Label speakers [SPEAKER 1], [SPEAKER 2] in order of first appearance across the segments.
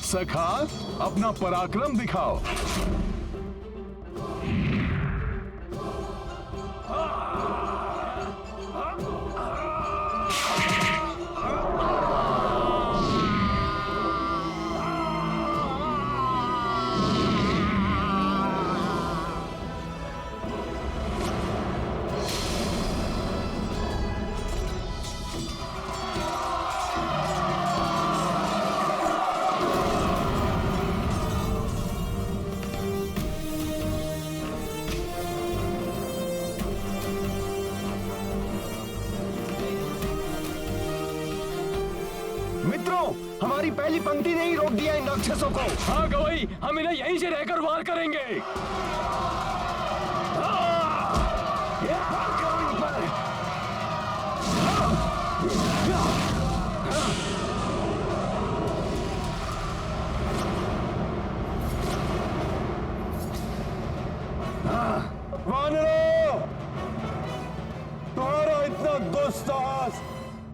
[SPEAKER 1] सखा, अपना पराक्रम दिखाओ। हमारी पहली पंक्ति ने ही रोक दिया इन राक्षसों को।
[SPEAKER 2] हाँ गवाई, हम इन्हें यहीं से रहकर वार करेंगे।
[SPEAKER 1] वानरों, तुम्हारा इतना दुस्साहस,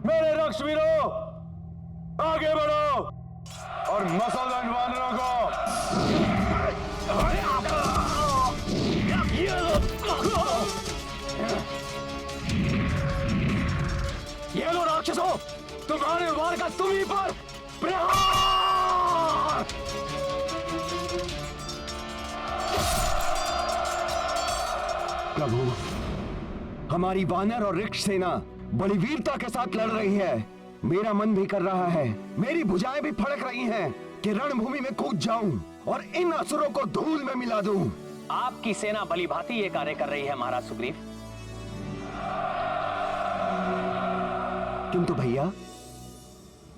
[SPEAKER 1] मेरे रक्षवीरों, आगे बढ़ो और मसल दो इन वानरों को।
[SPEAKER 2] ये लो राक्षसों, तुम्हारे वार का तुम ही पर प्रहार।
[SPEAKER 1] प्रभु, हमारी वानर और रिक्ष सेना बड़ी वीरता के साथ लड़ रही है। मेरा मन भी कर रहा है, मेरी भुजाएं भी फड़क रही हैं कि रणभूमि में कूद जाऊं और इन असुरों को धूल में मिला दूं।
[SPEAKER 3] आपकी सेना भली भांति ये कार्य कर रही है महाराज सुग्रीव।
[SPEAKER 1] किंतु भैया,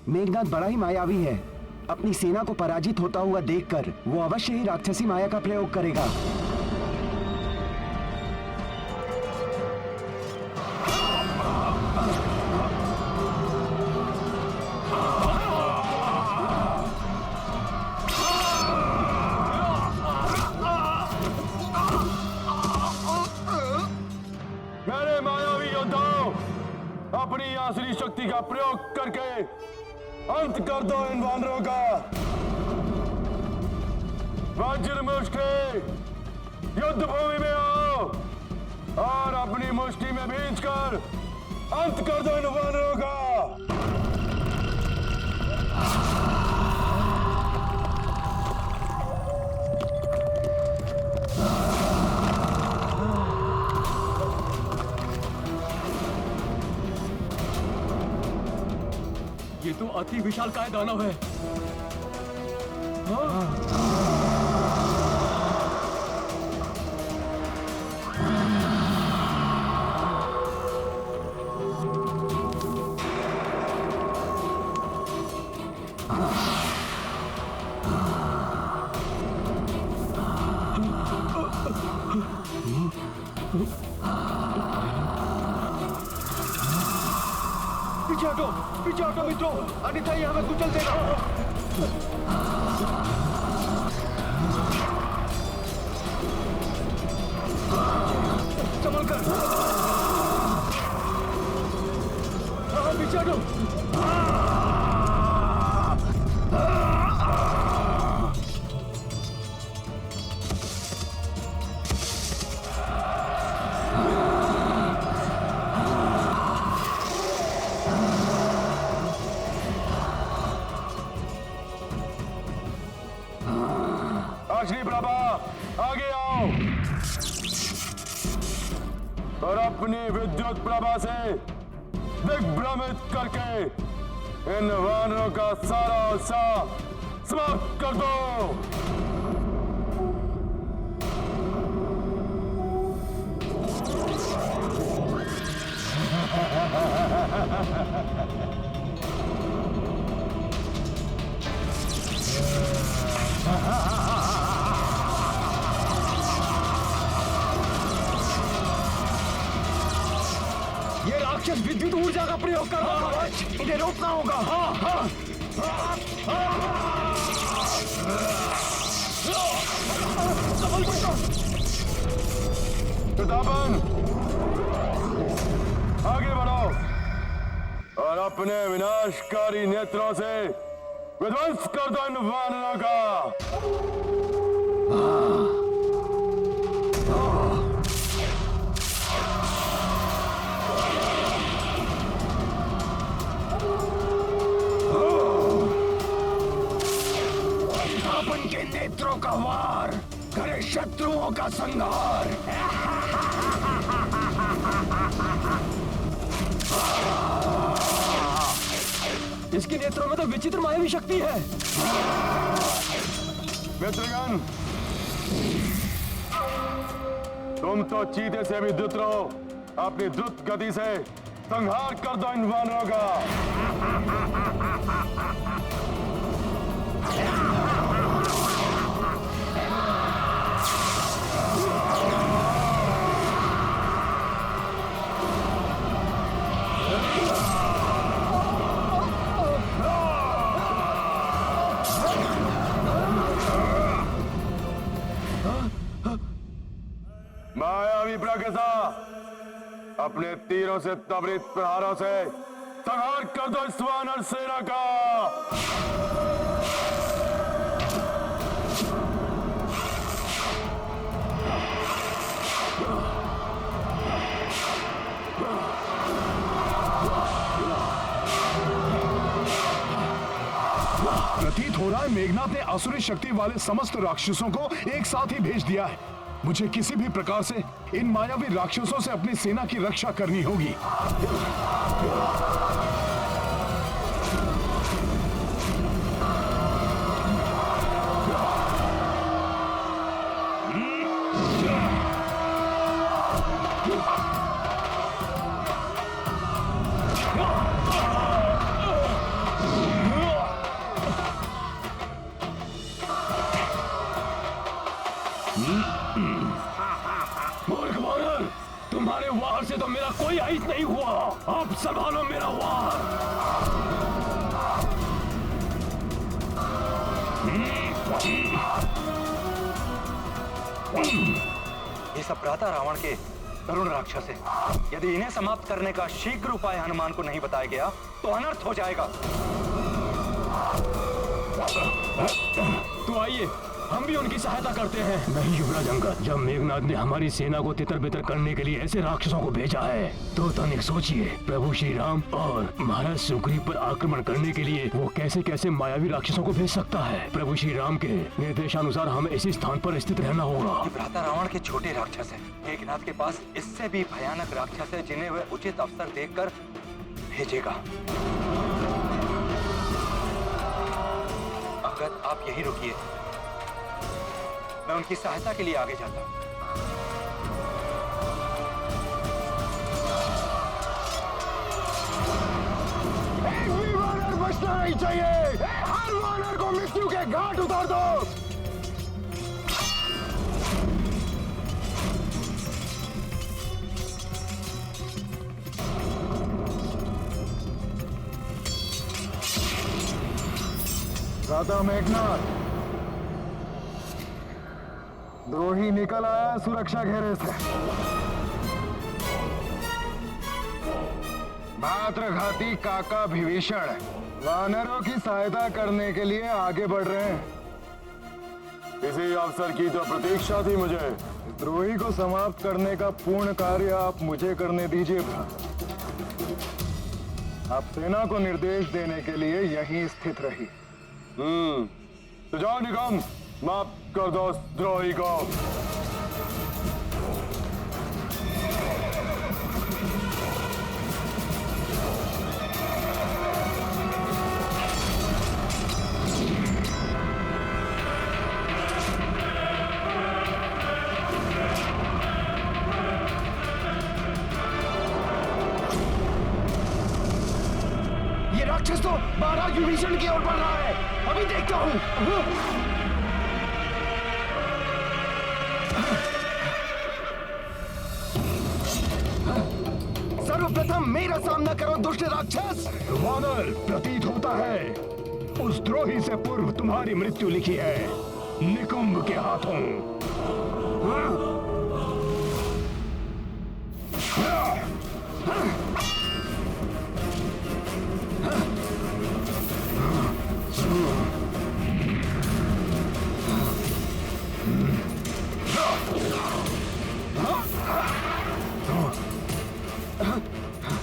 [SPEAKER 1] मेघनाद बड़ा ही मायावी है। अपनी सेना को पराजित होता हुआ देखकर वो अवश्य ही राक्षसी माया का प्रयोग करेगा।
[SPEAKER 4] अपनी आसुरी शक्ति का प्रयोग करके अंत कर दो इन वानरों का। वज्र मुष्टि, युद्ध भूमि में आओ और अपनी मुष्टि में भींचकर अंत कर दो इन वानरों का।
[SPEAKER 2] ये तो अति विशालकाय दानव है।
[SPEAKER 4] पीछे हटो मित्रों, अन्यथा ये हमें कुचल देगा। संभल कर, पीछे हटो। अग्नि प्रभा, आगे आओ और अपनी विद्युत प्रभा से दिग्भ्रमित करके इन वानरों का सारा उत्साह समाप्त कर दो।
[SPEAKER 2] ये राक्षस विद्युत ऊर्जा का प्रयोग कर रहा है, इन्हें रोकना होगा। हाँ हाँ, हाँ, हाँ।
[SPEAKER 4] प्रतापन, आगे बढ़ो और अपने विनाशकारी नेत्रों से विध्वंस कर दो इन वानरों का।
[SPEAKER 1] प्रतापन के नेत्रों का वार करे शत्रुओं का संहार।
[SPEAKER 2] इसके नेत्रों में तो विचित्र मायावी शक्ति है।
[SPEAKER 4] मित्रगण, तुम तो चीते से भी द्रुत रहो। अपनी द्रुत गति से संहार कर दो इन वानरों का। मायावी प्रकृसा, अपने तीरों से त्वरित प्रहारों से संहार कर दो इस वानर सेना का।
[SPEAKER 5] प्रतीत हो रहा है मेघनाथ ने असुरी शक्ति वाले समस्त राक्षसों को एक साथ ही भेज दिया है। मुझे किसी भी प्रकार से इन मायावी राक्षसों से अपनी सेना की रक्षा करनी होगी।
[SPEAKER 2] मूर्ख वानर, तुम्हारे वार से तो मेरा कोई अहित नहीं हुआ। अब संभालो मेरा वार।
[SPEAKER 6] ये सब भ्राता रावण के तरुण राक्षस है। यदि इन्हें समाप्त करने का शीघ्र उपाय हनुमान को नहीं बताया गया तो अनर्थ हो जाएगा।
[SPEAKER 2] तो आइए, हम भी उनकी सहायता करते हैं। नहीं युवराज अंगद, जब मेघनाथ ने हमारी सेना को तितर बितर करने के लिए ऐसे राक्षसों को भेजा है तो तनिक सोचिए, प्रभु श्री राम और महाराज सुग्रीव पर आक्रमण करने के लिए वो कैसे कैसे मायावी राक्षसों को भेज सकता है। प्रभु श्री राम के निर्देशानुसार हमें इसी स्थान पर स्थित रहना होगा।
[SPEAKER 6] ये भ्राता रावण के छोटे राक्षस है। मेघनाथ के पास इससे भी भयानक राक्षस है जिन्हें वह उचित अवसर देखकर भेजेगा। अंगद, आप यही रुकिए, मैं उनकी सहायता के लिए आगे जाता हूँ।
[SPEAKER 1] एक भी वानर बचना नहीं चाहिए। हर वानर को मृत्यु के घाट उतार दो।
[SPEAKER 4] राजा मेघनाथ, द्रोही निकल आया सुरक्षा घेरे से। भातृघाती काका विभीषण वानरों की सहायता करने के लिए आगे बढ़ रहे हैं। इसी अवसर की तो प्रतीक्षा थी मुझे। द्रोही को समाप्त करने का पूर्ण कार्य आप मुझे करने दीजिए भ्राता। आप सेना को निर्देश देने के लिए यहीं स्थित रही। तो जाओ निकम, माफ कर दो उस द्रोही को।
[SPEAKER 1] ये राक्षस तो महाराज विभीषण की ओर बढ़ रहा है। अभी देखता हूँ। सर्वप्रथम मेरा सामना करो दुष्ट राक्षस।
[SPEAKER 5] वानर, प्रतीत होता है उस द्रोही से पूर्व तुम्हारी मृत्यु लिखी है निकुंभ के हाथों।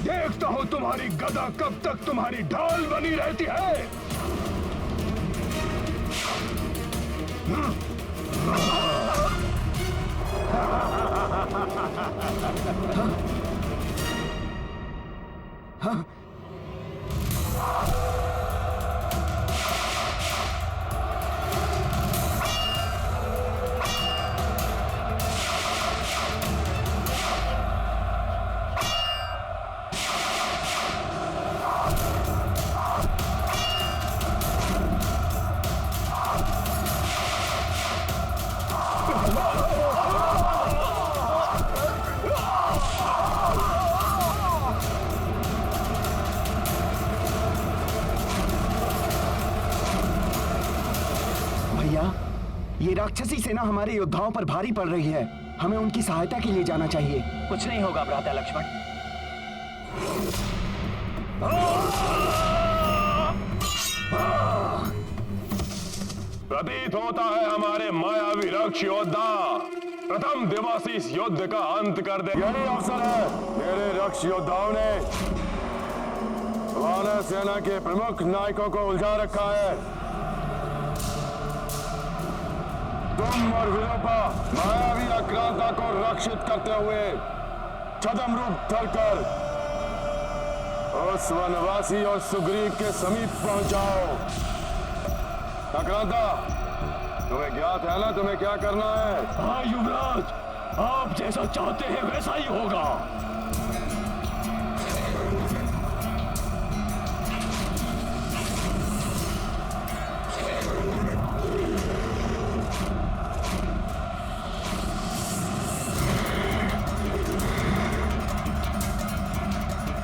[SPEAKER 5] देखता हूं तुम्हारी गदा कब तक तुम्हारी ढाल बनी रहती है।
[SPEAKER 1] ये राक्षसी सेना हमारे योद्धाओं पर भारी पड़ रही है। हमें उनकी सहायता के लिए जाना चाहिए।
[SPEAKER 3] कुछ नहीं होगा भ्राता लक्ष्मण।
[SPEAKER 7] प्रतीत होता है हमारे मायावी रक्ष योद्धा प्रथम दिवस इस युद्ध का अंत कर दे।
[SPEAKER 4] यही अवसर है। मेरे रक्ष योद्धाओं ने वानर सेना के प्रमुख नायकों को उलझा रखा है। तुम और विलोपा मायावी आक्रांता को रक्षित करते हुए छद्म रूप धरकर उस वनवासी और सुग्रीव के समीप पहुंचाओ। आक्रांता, तुम्हें ज्ञात है ना तुम्हें क्या करना है?
[SPEAKER 2] हाँ युवराज, आप जैसा चाहते हैं वैसा ही होगा।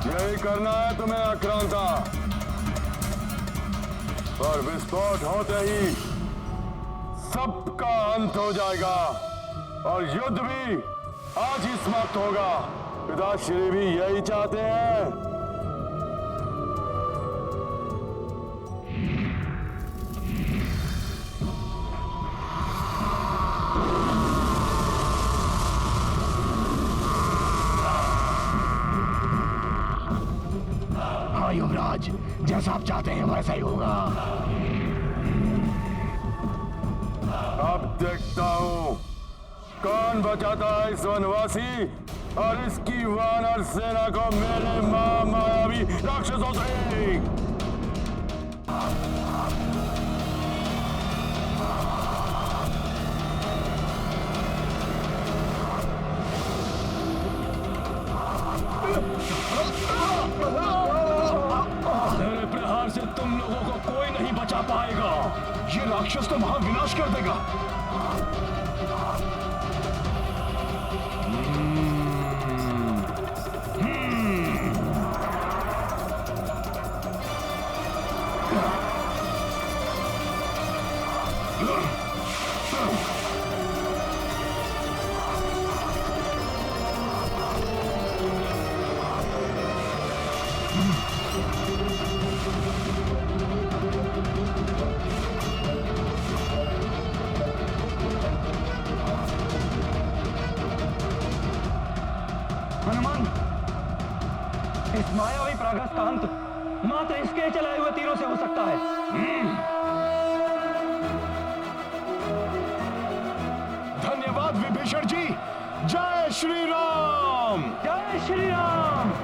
[SPEAKER 4] यही करना है तुम्हें आक्रांता। और विस्फोट होते ही सबका अंत हो जाएगा और युद्ध भी आज ही समाप्त होगा। पिताश्री भी यही चाहते हैं।
[SPEAKER 2] हाँ युवराज, जैसा आप चाहते हैं वैसा ही होगा।
[SPEAKER 4] अब देखता हूं कौन बचाता है इस वनवासी और इसकी वानर सेना को मेरे मायावी राक्षसों से।
[SPEAKER 2] मेरे प्रहार से तुम लोगों को कोई नहीं बचा पाएगा।
[SPEAKER 5] ये राक्षस तो महाविनाश कर देगा।
[SPEAKER 6] हनुमान, इस मायावी प्रागस का अंत मात्र इसके चलाए हुए तीरों से हो सकता है।
[SPEAKER 5] धन्यवाद विभीषण जी। जय श्री राम।
[SPEAKER 6] जय श्री राम।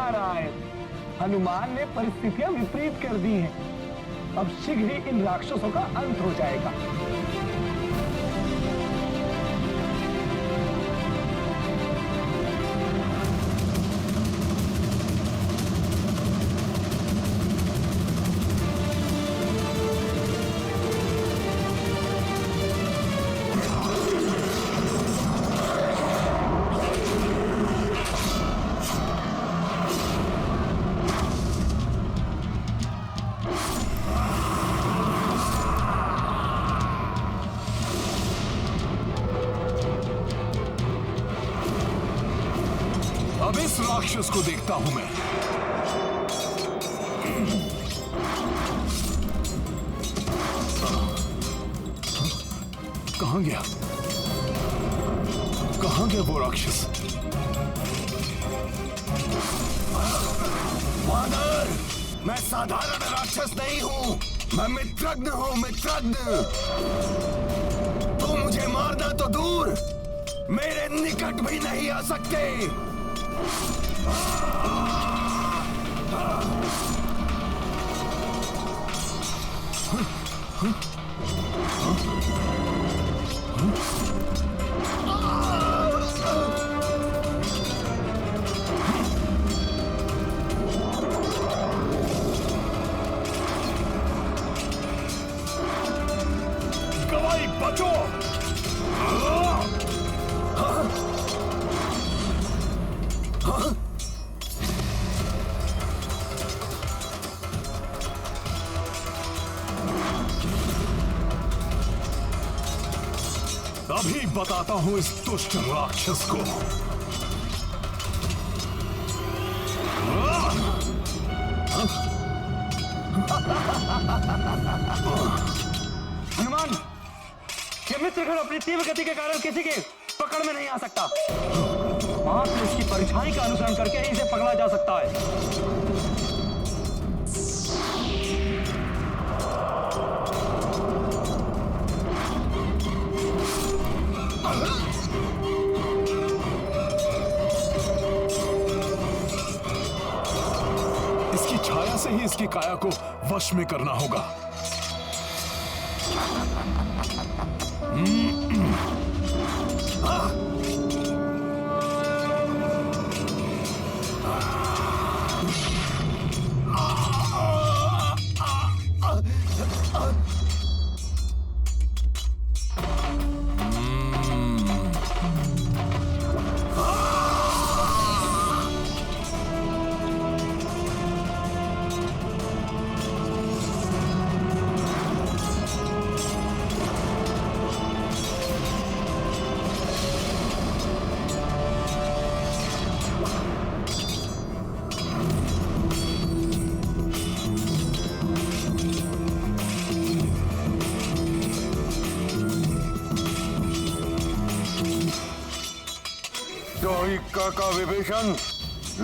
[SPEAKER 8] नारायण, हनुमान ने परिस्थितियां विपरीत कर दी हैं। अब शीघ्र ही इन राक्षसों का अंत हो जाएगा।
[SPEAKER 5] अब इस राक्षस को देखता हूं मैं। कहां गया? कहां गया वो राक्षस?
[SPEAKER 1] वानर, मैं साधारण राक्षस नहीं हूं, मैं मित्रज्ञ हूं, मित्रज्ञ। तू मुझे मारना तो दूर, मेरे निकट भी नहीं आ सकते।
[SPEAKER 5] गवाई बचो! अभी बताता हूं इस दुष्ट राक्षस को।
[SPEAKER 6] हनुमान, ये मित्रगण अपनी तीव्र गति के कारण किसी के पकड़ में नहीं आ सकता। मात्र इसकी परछाई का अनुसरण करके ही इसे पकड़ा जा सकता है।
[SPEAKER 5] इसकी छाया से ही इसकी काया को वश में करना होगा।
[SPEAKER 7] काका विभीषण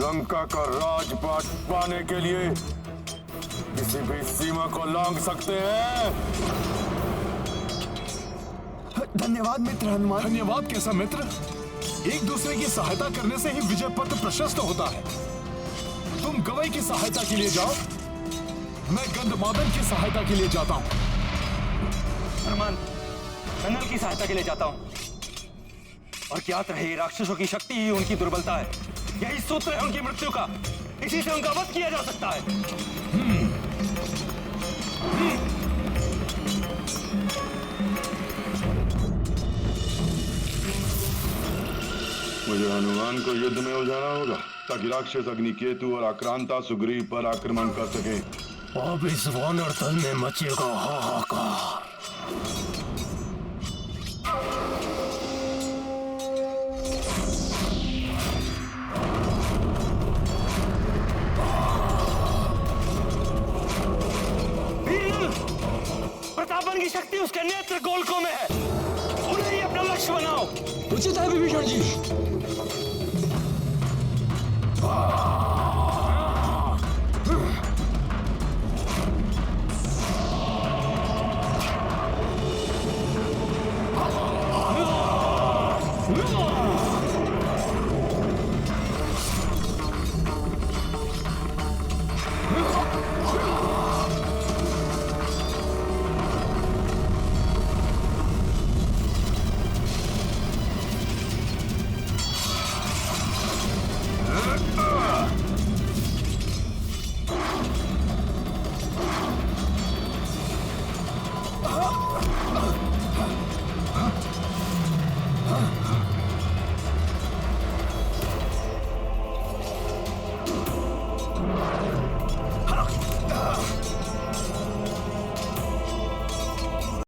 [SPEAKER 7] लंका का राजपाट पाने के लिए किसी भी सीमा को लांघ सकते हैं।
[SPEAKER 1] धन्यवाद मित्र हनुमान।
[SPEAKER 5] धन्यवाद कैसा मित्र? एक दूसरे की सहायता करने से ही विजय पथ प्रशस्त होता है। तुम गवई की सहायता के लिए जाओ, मैं गंधमादन की सहायता के लिए जाता हूं।
[SPEAKER 6] हनुमान, मैं नल की सहायता के लिए जाता हूं। और ज्ञात रहे, राक्षसों की शक्ति ही उनकी दुर्बलता है। यही सूत्र है उनकी मृत्यु का। इसी से उनका वध किया जा सकता है।
[SPEAKER 7] मुझे हनुमान को युद्ध में उलझाना होगा ताकि राक्षस अग्निकेतु और आक्रांता सुग्रीव पर आक्रमण कर सके।
[SPEAKER 2] अब इस वानर दल में मचेगा हाहाकार।
[SPEAKER 6] प्रतापन की शक्ति उसके नेत्र गोलकों में है। उन्हें ही अपना लक्ष्य बनाओ।
[SPEAKER 2] उचित है विभीषण जी।
[SPEAKER 5] हाँ।